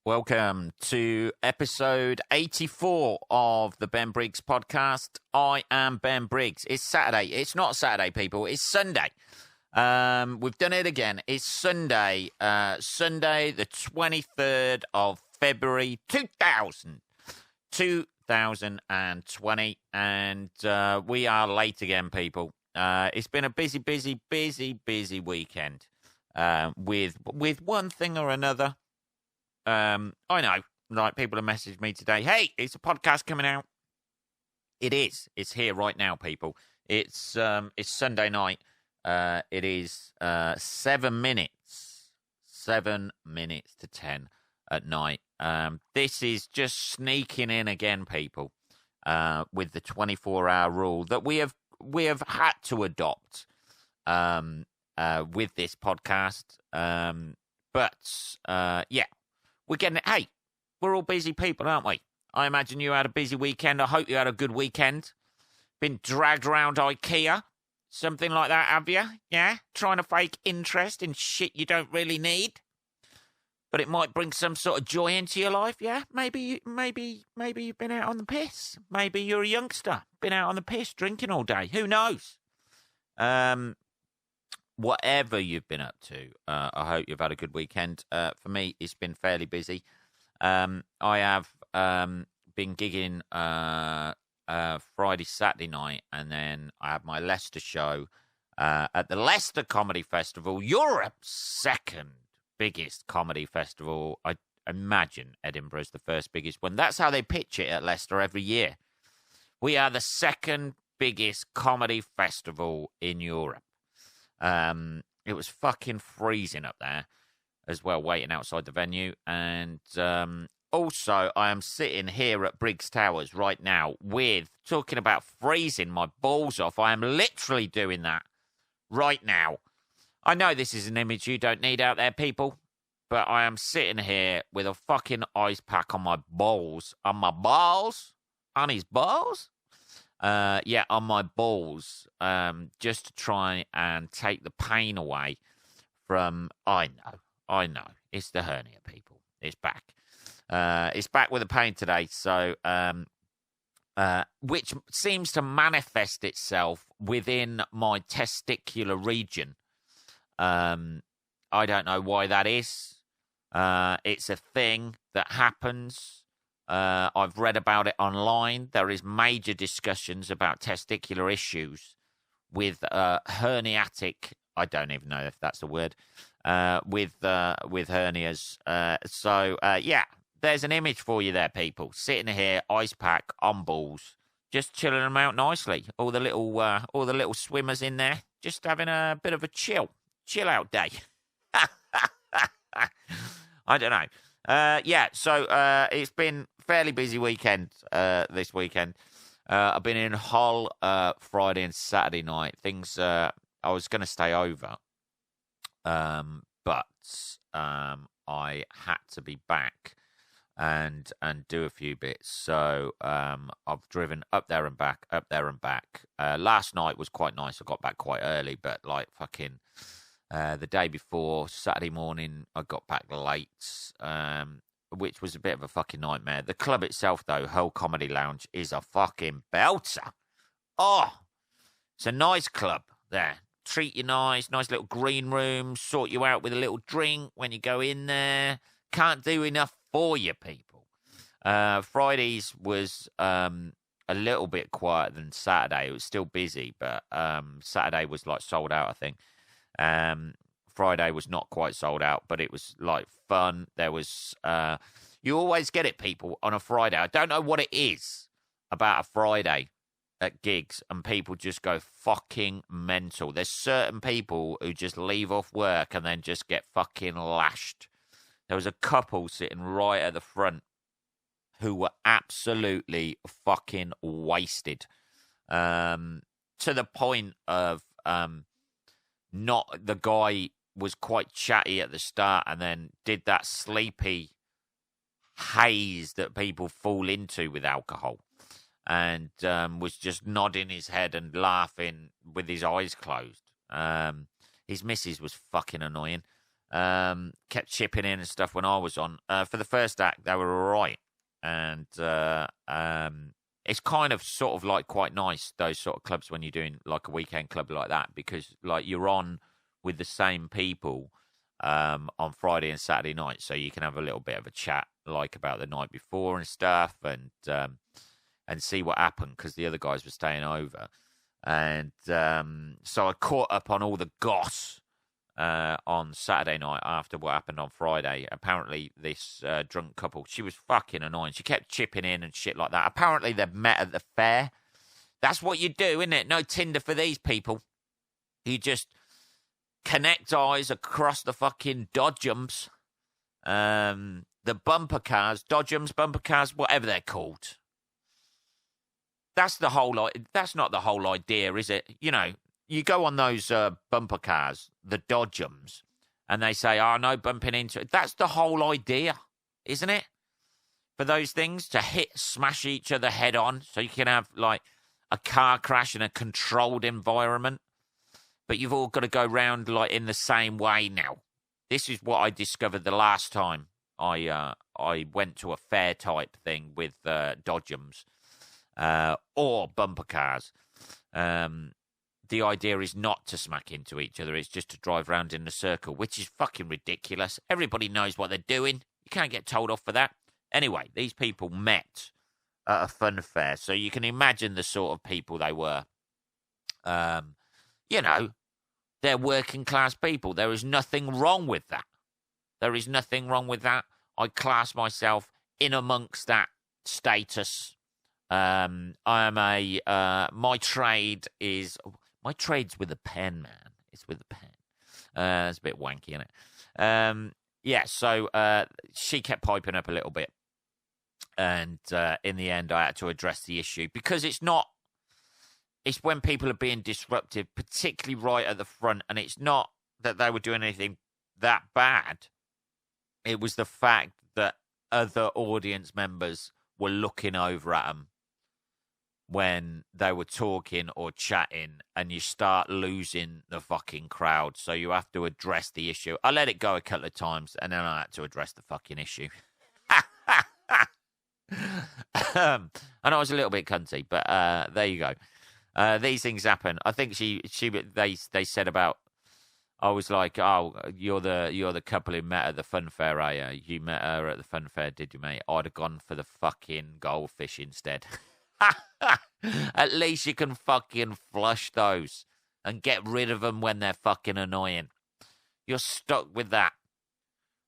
Welcome to episode 84 of the Ben Briggs podcast. I am Ben Briggs. It's Saturday. It's not Saturday, people. It's Sunday. We've done it again. It's Sunday, the 23rd of February, 2020, and we are late again, people. It's been a busy weekend with one thing or another. I know, like, people have messaged me today, hey, is a podcast coming out? It is. It's here right now, people. It's Sunday night. It is 7 minutes to 10 at night. This is just sneaking in again, people, with the 24-hour rule that we have had to adopt with this podcast. Yeah. We're getting it. Hey, we're all busy people, aren't we? I imagine you had a busy weekend. I hope you had a good weekend. Been dragged around IKEA. Something like that, have you? Yeah? Trying to fake interest in shit you don't really need. But it might bring some sort of joy into your life, yeah? Maybe you've been out on the piss. Maybe you're a youngster. Been out on the piss, drinking all day. Who knows? Whatever you've been up to, I hope you've had a good weekend. For me, it's been fairly busy. I have been gigging Friday, Saturday night, and then I have my Leicester show at the Leicester Comedy Festival, Europe's second biggest comedy festival. I imagine Edinburgh's the first biggest one. That's how they pitch it at Leicester every year. We are the second biggest comedy festival in Europe. It was fucking freezing up there as well, waiting outside the venue. And also, I am sitting here at Briggs Towers right now talking about freezing my balls off. I am literally doing that right now. I know this is an image you don't need out there, people, but I am sitting here with a fucking ice pack on my balls. On my balls? On his balls? On my balls, just to try and take the pain away from, I know, it's the hernia, people. It's back. It's back with the pain today, so, which seems to manifest itself within my testicular region. I don't know why that is. It's a thing that happens. I've read about it online. There is major discussions about testicular issues with herniatic. I don't even know if that's a word. With hernias. There's an image for you there, people. Sitting here, ice pack on balls, just chilling them out nicely. All the little swimmers in there, just having a bit of a chill out day. I don't know. So it's been fairly busy weekend this weekend. I've been in Hull Friday and Saturday night. Things, I was going to stay over, but I had to be back and do a few bits. So I've driven up there and back. Last night was quite nice. I got back quite early, but like fucking... the day before, Saturday morning, I got back late, which was a bit of a fucking nightmare. The club itself, though, Hull Comedy Lounge, is a fucking belter. Oh, it's a nice club there. Treat you nice little green room, sort you out with a little drink when you go in there. Can't do enough for you, people. Fridays was a little bit quieter than Saturday. It was still busy, but Saturday was like sold out, I think. Friday was not quite sold out, but it was like fun. There was, you always get it, people, on a Friday. I don't know what it is about a Friday at gigs, and people just go fucking mental. There's certain people who just leave off work and then just get fucking lashed. There was a couple sitting right at the front who were absolutely fucking wasted, to the point of, not the guy was quite chatty at the start and then did that sleepy haze that people fall into with alcohol, and was just nodding his head and laughing with his eyes closed. His missus was fucking annoying. kept chipping in and stuff when I was on. For the first act, they were all right. And it's kind of sort of like quite nice, those sort of clubs, when you're doing like a weekend club like that, because like you're on with the same people on Friday and Saturday night, so you can have a little bit of a chat like about the night before and stuff, and see what happened, because the other guys were staying over. And so I caught up on all the goss on Saturday night after what happened on Friday. Apparently, this drunk couple, she was fucking annoying. She kept chipping in and shit like that. Apparently, they've met at the fair. That's what you do, isn't it? No Tinder for these people. You just connect eyes across the fucking dodgems. The bumper cars, dodgems, bumper cars, whatever they're called. That's the whole. That's not the whole idea, is it? You know, you go on those bumper cars, the dodgems, and they say, "Oh, no bumping into it." That's the whole idea, isn't it? For those things to smash each other head on, so you can have like a car crash in a controlled environment. But you've all got to go round like in the same way now. This is what I discovered the last time I went to a fair type thing with dodgems or bumper cars. The idea is not to smack into each other. It's just to drive round in a circle, which is fucking ridiculous. Everybody knows what they're doing. You can't get told off for that. Anyway, these people met at a fun fair, so you can imagine the sort of people they were. You know, they're working class people. There is nothing wrong with that. There is nothing wrong with that. I class myself in amongst that status. I am my trade's with a pen, man. It's with a pen. It's a bit wanky, isn't it? Yeah, so she kept piping up a little bit. And in the end, I had to address the issue, because it's when people are being disruptive, particularly right at the front, and it's not that they were doing anything that bad. It was the fact that other audience members were looking over at them when they were talking or chatting, and you start losing the fucking crowd. So you have to address the issue. I let it go a couple of times, and then I had to address the fucking issue. And I was a little bit cunty, but there you go. These things happen. I think they said about, I was like, "Oh, you're the couple who met at the fun fair, are you? You met her at the fun fair, did you, mate?" I'd have gone for the fucking goldfish instead. At least you can fucking flush those and get rid of them when they're fucking annoying. You're stuck with that.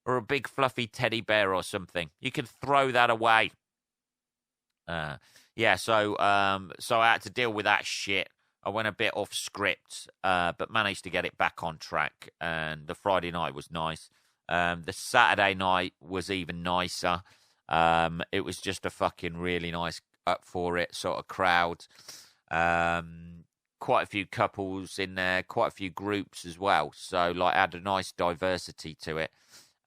Or a big fluffy teddy bear or something. You can throw that away. Yeah, so I had to deal with that shit. I went a bit off script, but managed to get it back on track. And the Friday night was nice. The Saturday night was even nicer. It was just a fucking really nice up for it sort of crowd. Quite a few couples in there, quite a few groups as well. So like had a nice diversity to it.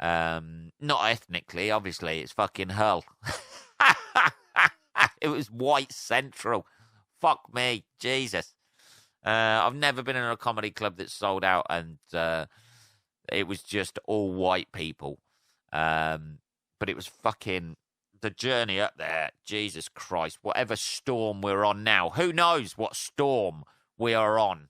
Not ethnically, obviously. It's fucking Hull. It was white central. Fuck me, Jesus. I've never been in a comedy club that sold out, and it was just all white people. But it was fucking the journey up there. Jesus Christ, whatever storm we're on now. Who knows what storm we are on?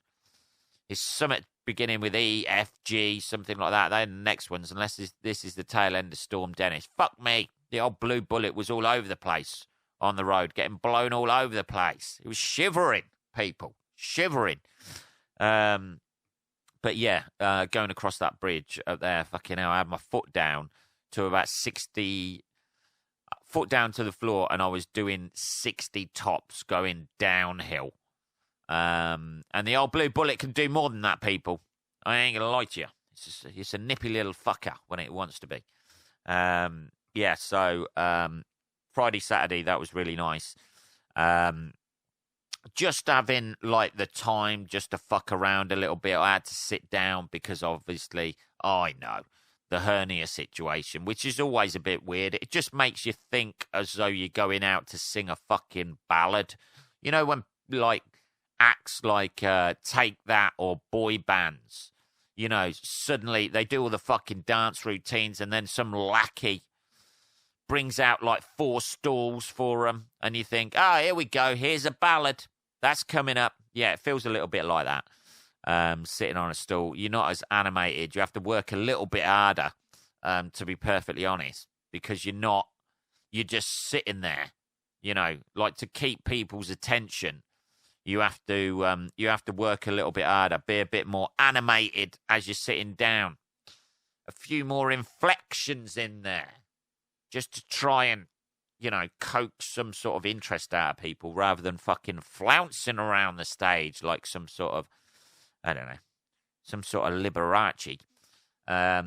It's something beginning with E, F, G, something like that. They're the next ones, unless this is the tail end of Storm Dennis. Fuck me. The old Blue Bullet was all over the place on the road, getting blown all over the place. It was shivering, people. Shivering. But yeah, going across that bridge up there, fucking hell, I had my foot down to about 60, foot down to the floor, and I was doing 60 tops going downhill. And the old Blue Bullet can do more than that, people. I ain't gonna lie to you. It's a nippy little fucker when it wants to be. Yeah, so Friday, Saturday, that was really nice. Just having like the time just to fuck around a little bit. I had to sit down because obviously I know the hernia situation, which is always a bit weird. It just makes you think as though you're going out to sing a fucking ballad. You know, when like acts like Take That or boy bands, You know, suddenly they do all the fucking dance routines, and then some lackey brings out like 4 stalls for them, and you think, oh, here we go, here's a ballad. That's coming up. Yeah, it feels a little bit like that. Sitting on a stool. You're not as animated. You have to work a little bit harder, to be perfectly honest, because you're just sitting there, you know, like to keep people's attention. You have to work a little bit harder, be a bit more animated as you're sitting down. A few more inflections in there, just to try and, you know, coax some sort of interest out of people rather than fucking flouncing around the stage like some sort of, I don't know, some sort of Liberace. Yeah,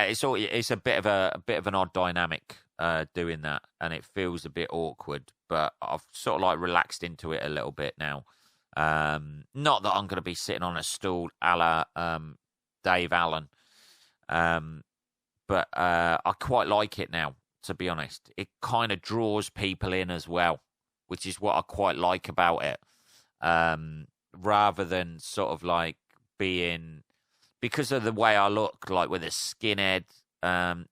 it's a bit of an odd dynamic doing that, and it feels a bit awkward. But I've sort of like relaxed into it a little bit now. Not that I'm going to be sitting on a stool a la Dave Allen, but I quite like it now. To be honest, it kind of draws people in as well, which is what I quite like about it. Rather than sort of like being, because of the way I look, like with a skinhead.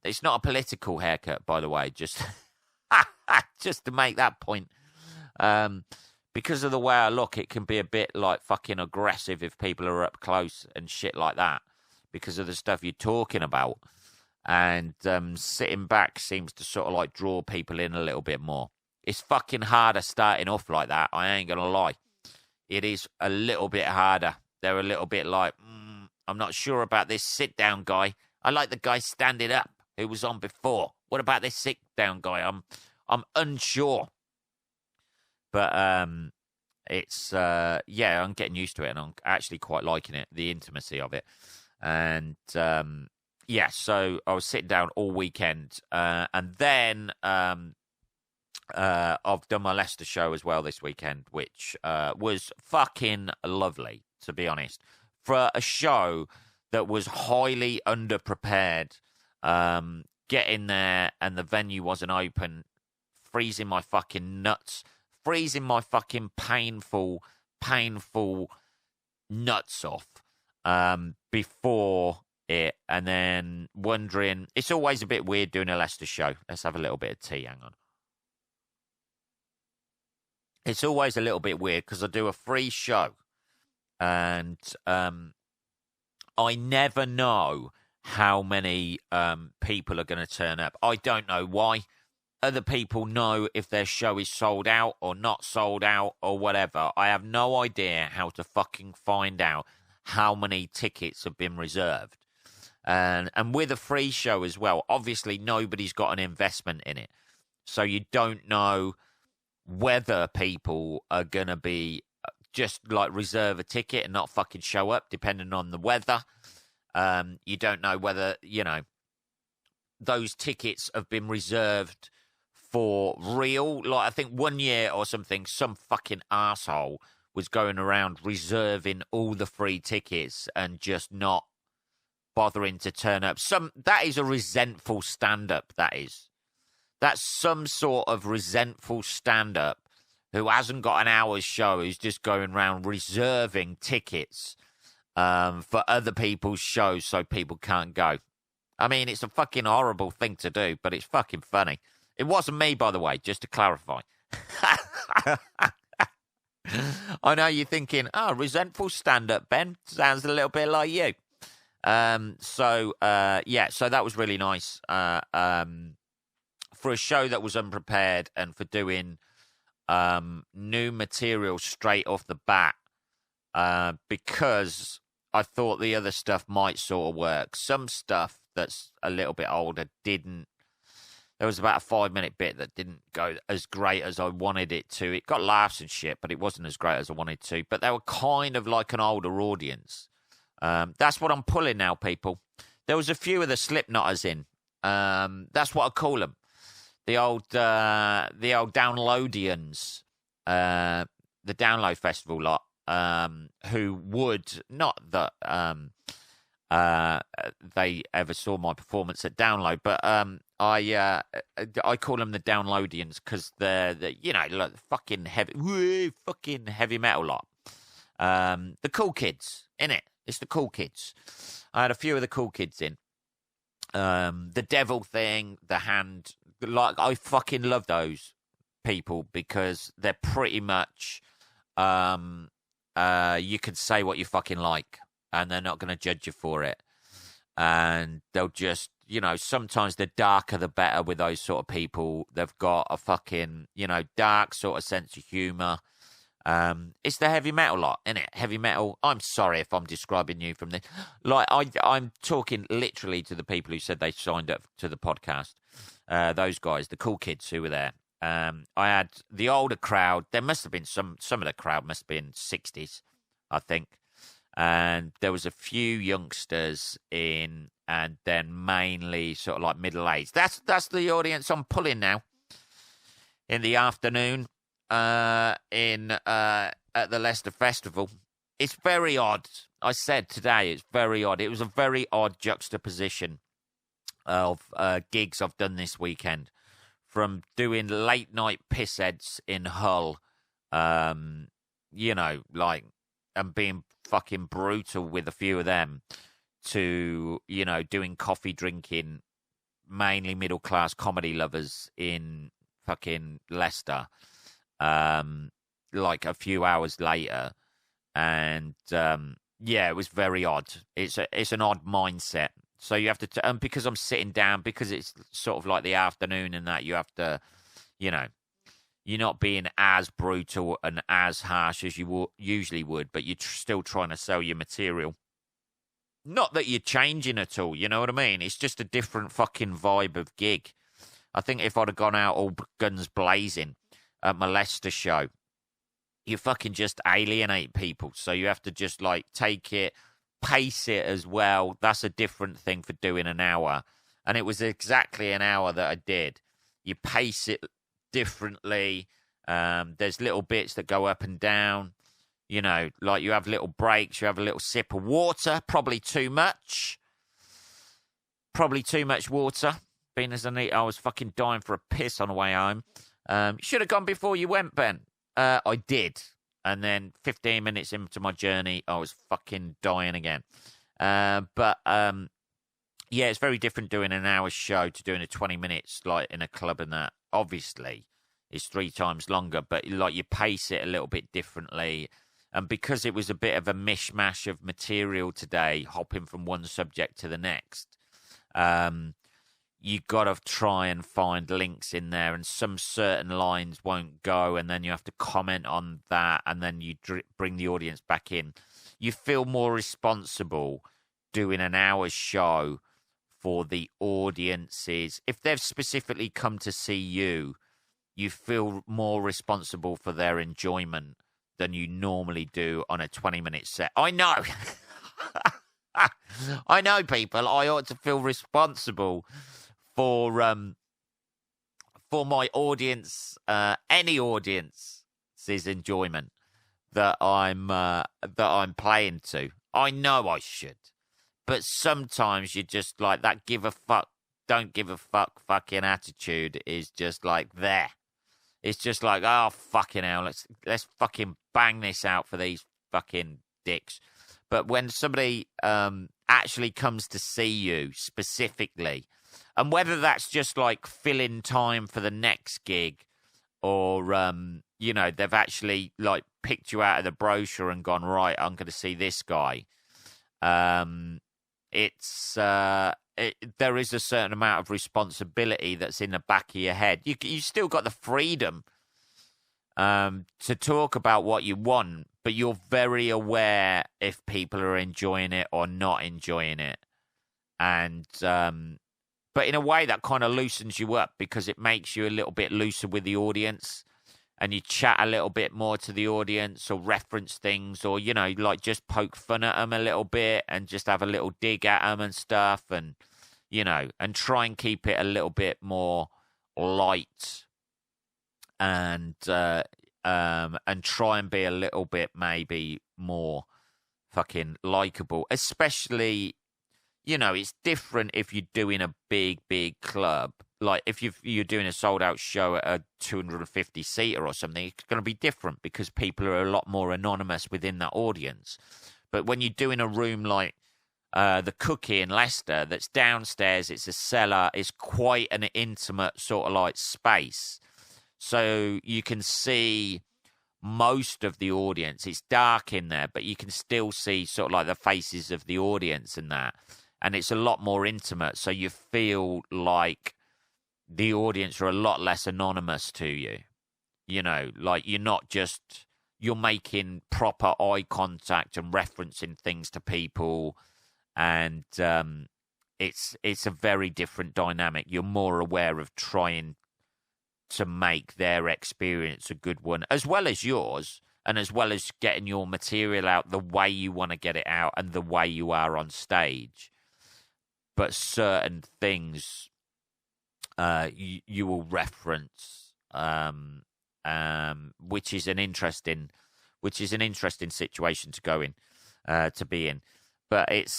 It's not a political haircut, by the way, just just to make that point. Because of the way I look, it can be a bit like fucking aggressive if people are up close and shit like that, because of the stuff you're talking about. And sitting back seems to sort of like draw people in a little bit more. It's fucking harder starting off like that, I ain't gonna lie. It is a little bit harder. They're a little bit like, I'm not sure about this sit-down guy. I like the guy standing up who was on before. What about this sit-down guy? I'm unsure. But it's yeah, I'm getting used to it, and I'm actually quite liking it, the intimacy of it. And yeah, so I was sitting down all weekend, and then I've done my Leicester show as well this weekend, which was fucking lovely, to be honest. For a show that was highly underprepared, getting there and the venue wasn't open, freezing my fucking nuts, freezing my fucking painful nuts off before it, and then wondering, it's always a bit weird doing a Leicester show. Let's have a little bit of tea, hang on. It's always a little bit weird because I do a free show, and I never know how many people are going to turn up. I don't know why. Other people know if their show is sold out or not sold out or whatever. I have no idea how to fucking find out how many tickets have been reserved. And with a free show as well, obviously nobody's got an investment in it. So you don't know whether people are going to be just like reserve a ticket and not fucking show up, depending on the weather. You don't know whether, you know, those tickets have been reserved for real. Like, I think 1 year or something, some fucking arsehole was going around reserving all the free tickets and just not bothering to turn up. That is a resentful stand-up, that is. That's some sort of resentful stand-up who hasn't got an hour's show, who's just going around reserving tickets for other people's shows so people can't go. I mean, it's a fucking horrible thing to do, but it's fucking funny. It wasn't me, by the way, just to clarify. I know you're thinking, oh, resentful stand-up, Ben. Sounds a little bit like you. Yeah, so that was really nice. For a show that was unprepared and for doing new material straight off the bat, because I thought the other stuff might sort of work. Some stuff that's a little bit older didn't. There was about a 5-minute bit that didn't go as great as I wanted it to. It got laughs and shit, but it wasn't as great as I wanted to. But they were kind of like an older audience. That's what I'm pulling now, people. There was a few of the Slipknotters in. That's what I call them. The old Downloadians, the Download Festival lot, who would, not that they ever saw my performance at Download, but I call them the Downloadians because they're you know, like fucking heavy metal lot. The cool kids, innit? It's the cool kids. I had a few of the cool kids in. The devil thing, the hand, like I fucking love those people because they're pretty much, you can say what you fucking like and they're not going to judge you for it. And they'll just, sometimes the darker the better with those sort of people. They've got a fucking, dark sort of sense of humour. It's the heavy metal lot, isn't it? Heavy metal. I'm sorry if I'm describing you from the, like, I'm talking literally to the people who said they signed up to the podcast. Those guys, the cool kids who were there. I had the older crowd. There must have been some of the crowd must have been 60s, I think. And there was a few youngsters in, and then mainly sort of like middle aged. That's the audience I'm pulling now. In the afternoon, at the Leicester Festival, it's very odd. I said today it's very odd. It was a very odd juxtaposition of gigs I've done this weekend, from doing late night pissheads in Hull, and being fucking brutal with a few of them, to, doing coffee drinking, mainly middle class comedy lovers in fucking Leicester, like a few hours later. And it was very odd. It's an odd mindset. So you have to, because I'm sitting down, because it's sort of like the afternoon and that, you have to, you're not being as brutal and as harsh as you usually would, but you're still trying to sell your material. Not that you're changing at all, you know what I mean? It's just a different fucking vibe of gig. I think if I'd have gone out all guns blazing at my Leicester show, you fucking just alienate people. So you have to just like take it, pace it as well. That's a different thing for doing an hour. And it was exactly an hour that I did. You pace it differently. There's little bits that go up and down. Like you have little breaks. You have a little sip of water. Probably too much water. Being as I was fucking dying for a piss on the way home. You should have gone before you went, Ben. I did. And then 15 minutes into my journey, I was fucking dying again. It's very different doing an hour's show to doing a 20 minutes like in a club, and that obviously is 3 times longer, but like you pace it a little bit differently. And because it was a bit of a mishmash of material today, hopping from one subject to the next, you got to try and find links in there, and some certain lines won't go, and then you have to comment on that, and then you bring the audience back in. You feel more responsible doing an hour's show for the audiences. If they've specifically come to see you, you feel more responsible for their enjoyment than you normally do on a 20-minute set. I know. I know, people. I ought to feel responsible for my audience, any audience's enjoyment that I'm playing to. I know I should, but sometimes you just like that give a fuck, don't give a fuck fucking attitude is just like there. It's just like, oh fucking hell, let's fucking bang this out for these fucking dicks. But when somebody actually comes to see you specifically, and whether that's just like filling time for the next gig, or they've actually like picked you out of the brochure and gone, right, I'm going to see this guy. There is a certain amount of responsibility that's in the back of your head. You still got the freedom to talk about what you want, but you're very aware if people are enjoying it or not enjoying it. And but in a way that kind of loosens you up, because it makes you a little bit looser with the audience, and you chat a little bit more to the audience, or reference things, or, like just poke fun at them a little bit and just have a little dig at them and stuff, and, and try and keep it a little bit more light, and try and be a little bit maybe more fucking likable, especially, it's different if you're doing a big club. Like if you're doing a sold out show at a 250 seater or something, it's going to be different because people are a lot more anonymous within that audience. But when you're doing a room like the Cookie in Leicester, that's downstairs, it's a cellar, it's quite an intimate sort of like space. So you can see most of the audience. It's dark in there, but you can still see sort of like the faces of the audience and that. And it's a lot more intimate. So you feel like the audience are a lot less anonymous to you. You know, like you're making proper eye contact and referencing things to people. And it's a very different dynamic. You're more aware of trying to make their experience a good one, as well as yours, and as well as getting your material out the way you want to get it out and the way you are on stage. But certain things you will reference, which is an interesting situation to go in, to be in. But it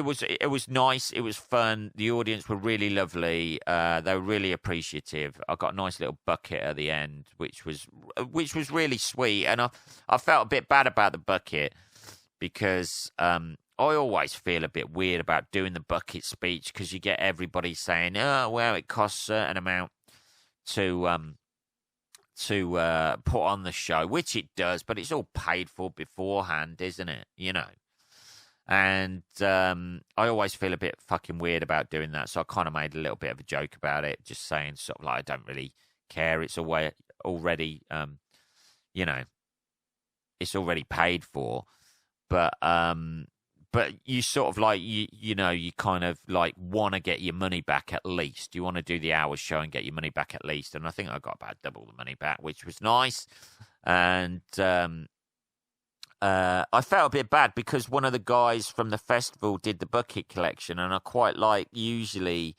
was nice. It was fun. The audience were really lovely. They were really appreciative. I got a nice little bucket at the end, which was really sweet. And I felt a bit bad about the bucket because I always feel a bit weird about doing the bucket speech because you get everybody saying, "Oh, well, it costs a certain amount to put on the show," which it does, but it's all paid for beforehand, isn't it? You know. And I always feel a bit fucking weird about doing that, so I kind of made a little bit of a joke about it, just saying sort of like I don't really care. It's already, you know, it's already paid for. But you sort of like you know, you kind of like want to get your money back at least. You want to do the hour show and get your money back at least. And I think I got about double the money back, which was nice. And I felt a bit bad because one of the guys from the festival did the bucket collection, and I quite like usually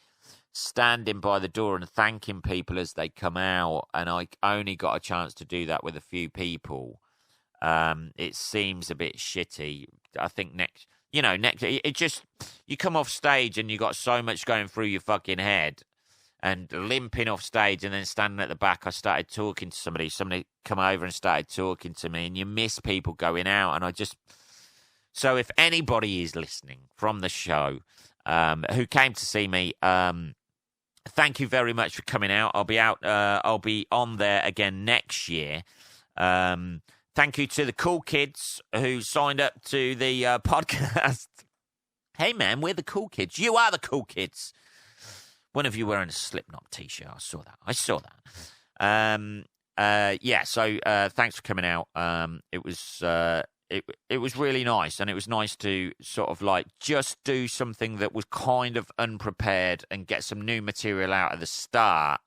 standing by the door and thanking people as they come out, and I only got a chance to do that with a few people. It seems a bit shitty. I think next, it just, you come off stage and you got so much going through your fucking head. And limping off stage and then standing at the back, I started talking to somebody. Somebody come over and started talking to me, and you miss people going out. And so if anybody is listening from the show who came to see me, thank you very much for coming out. I'll be out. I'll be on there again next year. Thank you to the cool kids who signed up to the podcast. Hey, man, we're the cool kids. You are the cool kids. One of you wearing a Slipknot t-shirt. I saw that. Yeah, so thanks for coming out. It was really nice, and it was nice to sort of like just do something that was kind of unprepared and get some new material out at the start,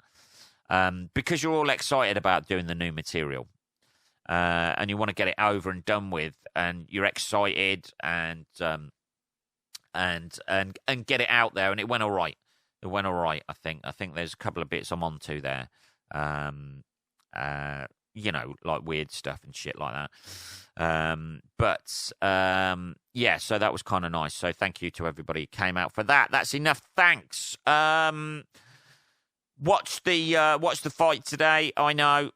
because you're all excited about doing the new material, and you want to get it over and done with, and you're excited and get it out there, and it went all right. It went all right, I think. I think there's a couple of bits I'm onto there. You know, like weird stuff and shit like that. Yeah, so that was kind of nice. So thank you to everybody who came out for that. That's enough. Thanks. Watch the fight today. I know.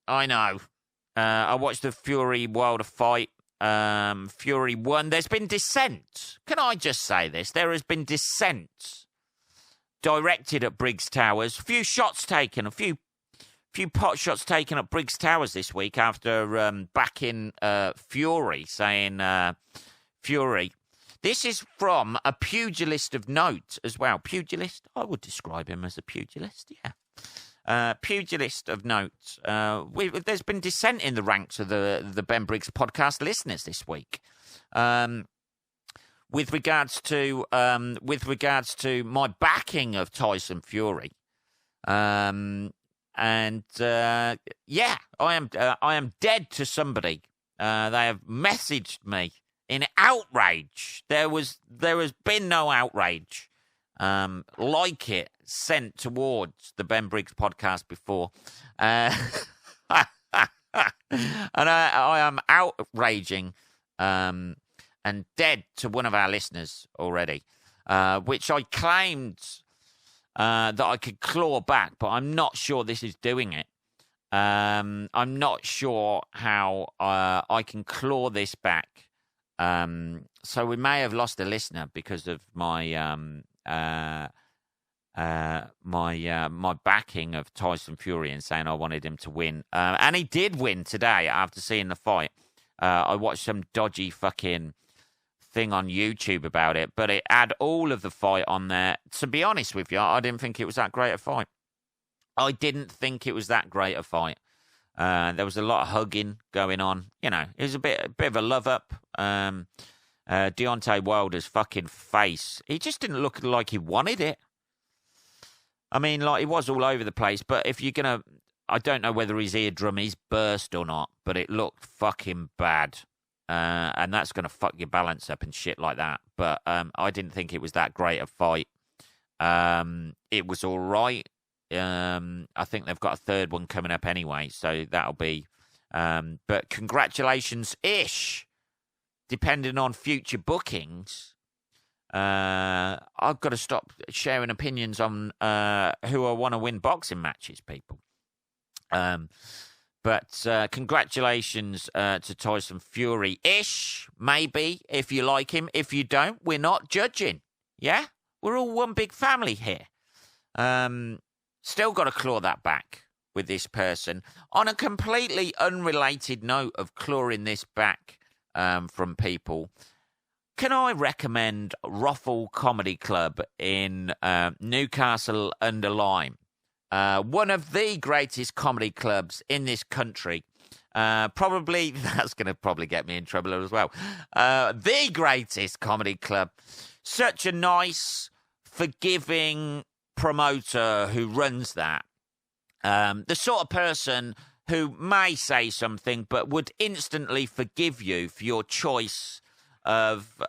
I watched the Fury Wilder fight. Fury won. There's been dissent. Can I just say this? There has been dissent directed at Briggs Towers. A few shots taken, a few pot shots taken at Briggs Towers this week after backing Fury, saying Fury. This is from a pugilist of note as well. Pugilist? I would describe him as a pugilist, yeah. Pugilist of note. There's been dissent in the ranks of the Ben Briggs podcast listeners this week. With regards to my backing of Tyson Fury, yeah, I am dead to somebody. They have messaged me in outrage. There has been no outrage like it sent towards the Ben Briggs podcast before, and I am outraging. And dead to one of our listeners already, which I claimed that I could claw back, but I'm not sure this is doing it. I'm not sure how I can claw this back So we may have lost a listener because of my my backing of Tyson Fury and saying I wanted him to win. And he did win today after seeing the fight. I watched some dodgy fucking thing on YouTube about it, but it had all of the fight on there. To be honest with you, I didn't think it was that great a fight. There was a lot of hugging going on. You know, it was a bit of a love up. Deontay Wilder's fucking face, he just didn't look like he wanted it. I mean, like, he was all over the place, but if you're going to, I don't know whether his eardrum is burst or not, but it looked fucking bad. And that's going to fuck your balance up and shit like that. But I didn't think it was that great a fight. It was all right. I think they've got a third one coming up anyway, so that'll be... but congratulations-ish, depending on future bookings. I've got to stop sharing opinions on who I want to win boxing matches, people. But congratulations to Tyson Fury-ish, maybe, if you like him. If you don't, we're not judging. Yeah? We're all one big family here. Still got to claw that back with this person. On a completely unrelated note of clawing this back from people, can I recommend Ruffle Comedy Club in Newcastle under Lyme? One of the greatest comedy clubs in this country. Probably, that's going to probably get me in trouble as well. The greatest comedy club. Such a nice, forgiving promoter who runs that. The sort of person who may say something but would instantly forgive you for your choice of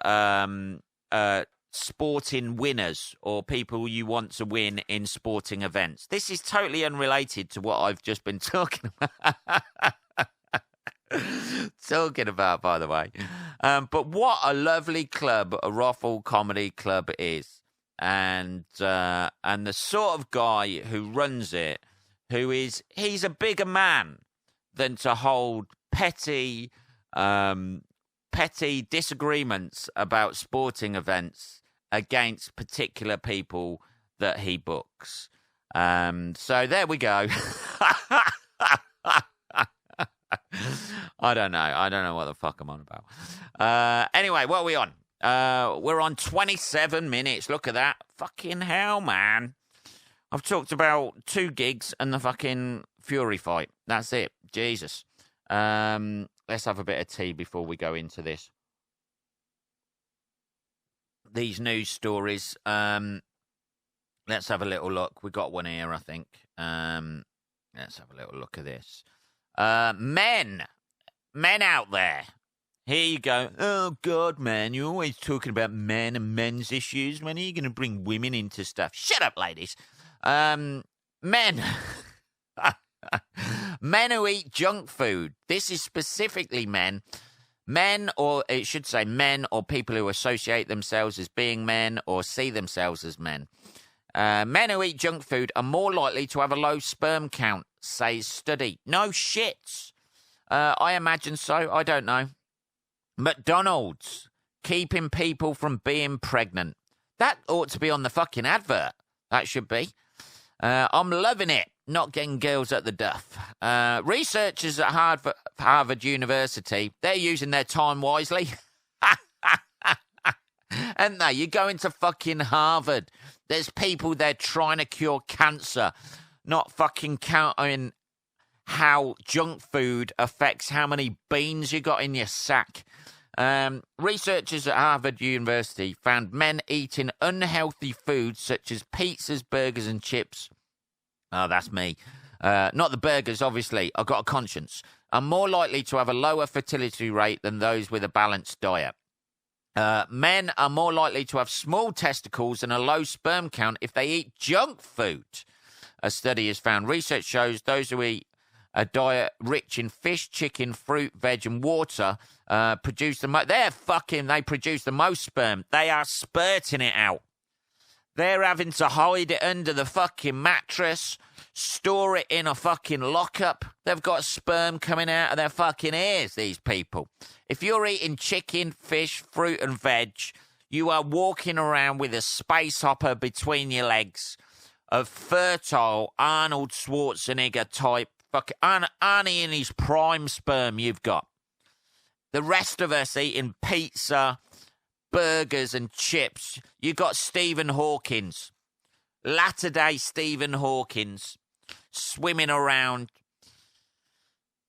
sporting winners or people you want to win in sporting events. This is totally unrelated to what I've just been talking about. By the way. But what a lovely club a Ruffle Comedy Club is. And the sort of guy who runs it, he's a bigger man than to hold petty disagreements about sporting events against particular people that he books. So there we go. I don't know what the fuck I'm on about. Anyway, what are we on? We're on 27 minutes. Look at that. Fucking hell, man. I've talked about 2 gigs and the fucking Fury fight. That's it. Jesus. Let's have a bit of tea before we go into this. These news stories. Let's have a little look. We got one here, I think. Let's have a little look at this. Men out there. Here you go. Oh, God, man, you're always talking about men and men's issues. When are you going to bring women into stuff? Shut up, ladies. Men. Men who eat junk food. This is specifically men. Men, or it should say men or people who associate themselves as being men or see themselves as men. Men who eat junk food are more likely to have a low sperm count, says study. No shit. I imagine so. I don't know. McDonald's, keeping people from being pregnant. That ought to be on the fucking advert. That should be. I'm loving it. Not getting girls at the duff. Researchers at Harvard University, they're using their time wisely. And they, you go into fucking Harvard. There's people there trying to cure cancer, not fucking counting how junk food affects how many beans you got in your sack. Researchers at Harvard University found men eating unhealthy foods such as pizzas, burgers, and chips. Oh, that's me. Not the burgers, obviously. I've got a conscience. Are more likely to have a lower fertility rate than those with a balanced diet. Men are more likely to have small testicles and a low sperm count if they eat junk food. A study has found research shows those who eat a diet rich in fish, chicken, fruit, veg, and water produce the most. They produce the most sperm. They are spurting it out. They're having to hide it under the fucking mattress, store it in a fucking lockup. They've got sperm coming out of their fucking ears, these people. If you're eating chicken, fish, fruit and veg, you are walking around with a space hopper between your legs of fertile Arnold Schwarzenegger type, fucking Arnie in his prime sperm you've got. The rest of us eating pizza, burgers and chips. You got Stephen Hawkins, latter-day Stephen Hawkins, swimming around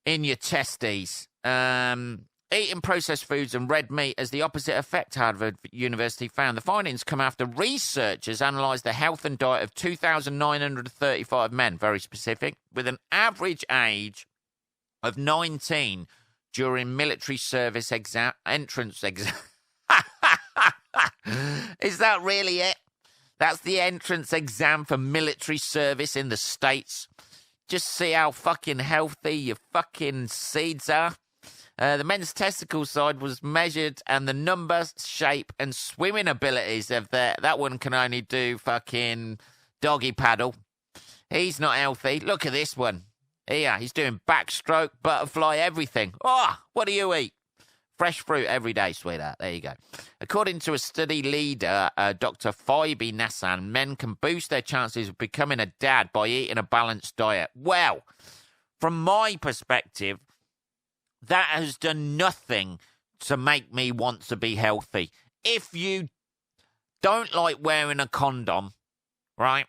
in your testes. Eating processed foods and red meat has the opposite effect, Harvard University found. The findings come after researchers analysed the health and diet of 2,935 men, very specific, with an average age of 19 during military service entrance exam. Is that really it? That's the entrance exam for military service in the States. Just see how fucking healthy your fucking seeds are. The men's testicle side was measured, and the number, shape, and swimming abilities of that one can only do fucking doggy paddle. He's not healthy. Look at this one. Here, he's doing backstroke, butterfly, everything. Oh, what do you eat? Fresh fruit every day, sweetheart. There you go. According to a study leader, Dr. Phoebe Nassan, men can boost their chances of becoming a dad by eating a balanced diet. Well, from my perspective, that has done nothing to make me want to be healthy. If you don't like wearing a condom, right,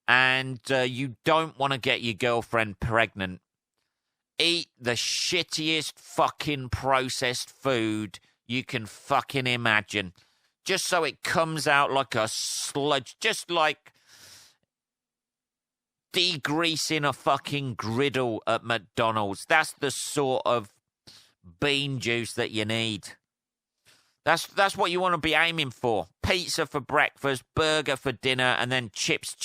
and you don't want to get your girlfriend pregnant, eat the shittiest fucking processed food you can fucking imagine. Just so it comes out like a sludge, just like degreasing a fucking griddle at McDonald's. That's the sort of bean juice that you need. That's what you want to be aiming for. Pizza for breakfast, burger for dinner, and then chips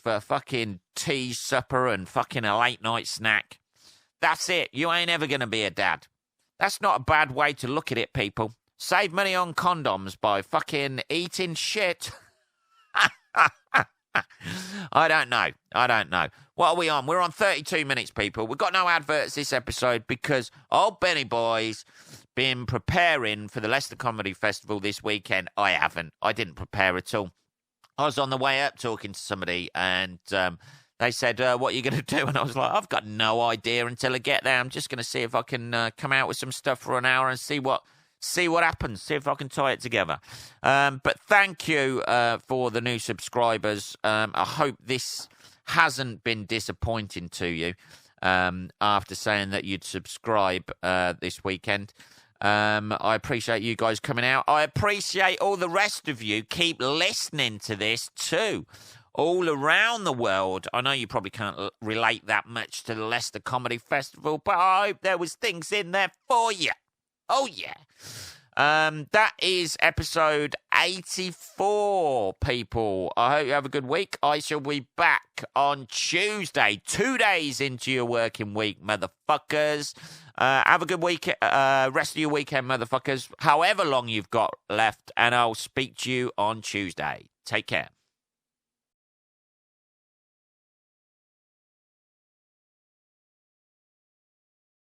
for fucking tea, supper, and fucking a late night snack. That's it. You ain't ever going to be a dad. That's not a bad way to look at it, people. Save money on condoms by fucking eating shit. I don't know. What are we on? We're on 32 minutes, people. We've got no adverts this episode because old Benny Boy's been preparing for the Leicester Comedy Festival this weekend. I haven't. I didn't prepare at all. I was on the way up talking to somebody and they said, what are you going to do? And I was like, I've got no idea until I get there. I'm just going to see if I can come out with some stuff for an hour and see what happens, see if I can tie it together. But thank you for the new subscribers. I hope this hasn't been disappointing to you after saying that you'd subscribe this weekend. I appreciate you guys coming out. I appreciate all the rest of you. Keep listening to this too. All around the world. I know you probably can't relate that much to the Leicester Comedy Festival, but I hope there was things in there for you. Oh, yeah. That is episode 84, people. I hope you have a good week. I shall be back on Tuesday, 2 days into your working week, motherfuckers. Have a good week, rest of your weekend, motherfuckers, however long you've got left, and I'll speak to you on Tuesday. Take care.